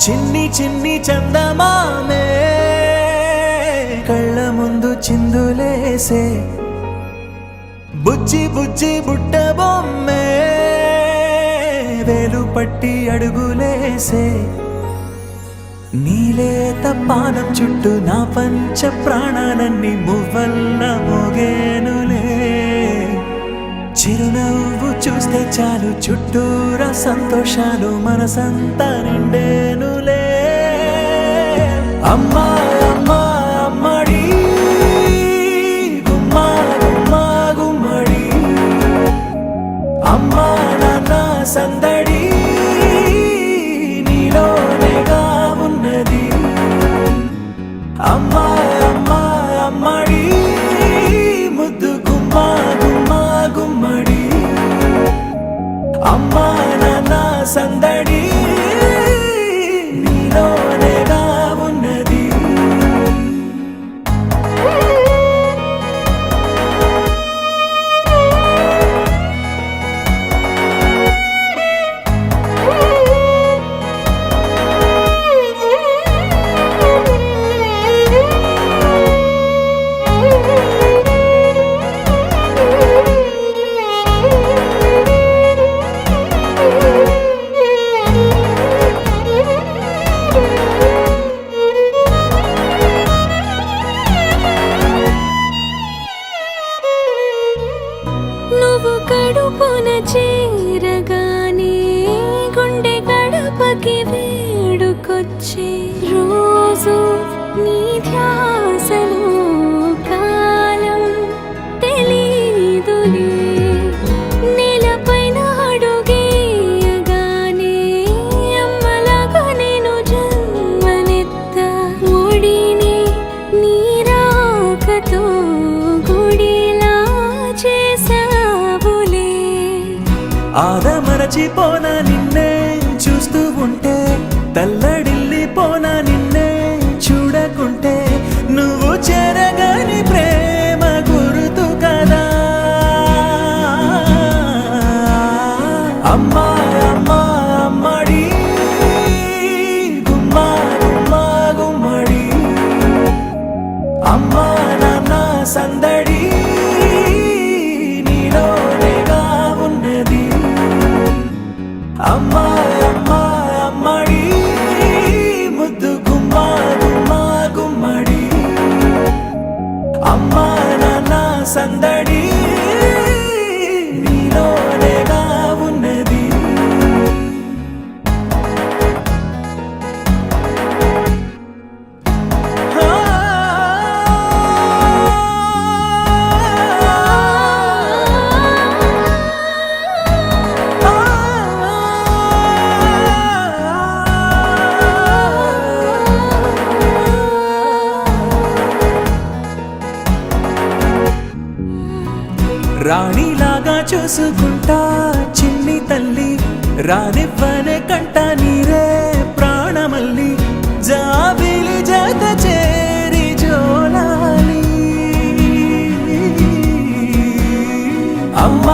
చిన్ని చిన్ని చందమామే కళ్ళ ముందు చిందులేసే బుజ్జి బుజ్జి బుట్ట బొమ్మే వేలు పట్టి అడుగులేసే నీలేత పానం చుట్టూ నా పంచ ప్రాణాలన్నీ మువ్వల్ల మోగేనులే చిరునవ్వు చూస్తే చాలు చుట్టూరా సంతోషాలు మనసంతా నిండేనులే అమ్మా అమ్మా అమ్మడి గుమ్మా గుమ్మా గుమ్మడి అమ్మా నాన్న సందడి నీలోనేగా ఉన్నది అమ్మా అమ్మా అమ్మడి ముద్దు గుమ్మా గుమ్మా గుమ్మడి అమ్మా నాన్న సందడి నీలోనేగా ఉన్నది నువ్వు కడుపున చేరగానే గుండె గడపకి వేడుకొచ్చే రోజు నీ ధ్యాసలో కాలం తెలీదులే నేలపైన అడుగేయగానే అమ్మలాగా నేను జన్మనెత్త ఒడిని నీ రాకతో గుడిలా చేసావులే ఆదమరచిపోనా నిన్నే చూస్తూ ఉంటే తల్లడిల్లిపోనా నిన్నే చూడకుంటే నువ్వు చెరగని ప్రేమ గుర్తు కదా అమ్మా అమ్మా అమ్మడి గుమ్మా గుమ్మా గుమ్మడి అమ్మా నాన్న సందడి నీలోనేగా ఉన్నది అమ్మా అమ్మా అమ్మడి ముద్దు గుమ్మా గుమ్మా గుమ్మడి అమ్మా నాన్న సందడి నీలోనేగా ఉన్నది రాణిలాగా చూసుకుంటా చిన్ని తల్లి రానివ్వనే కంట నీరే ప్రాణమల్లి జాబిలి జత చేరి జోలాలి అమ్మ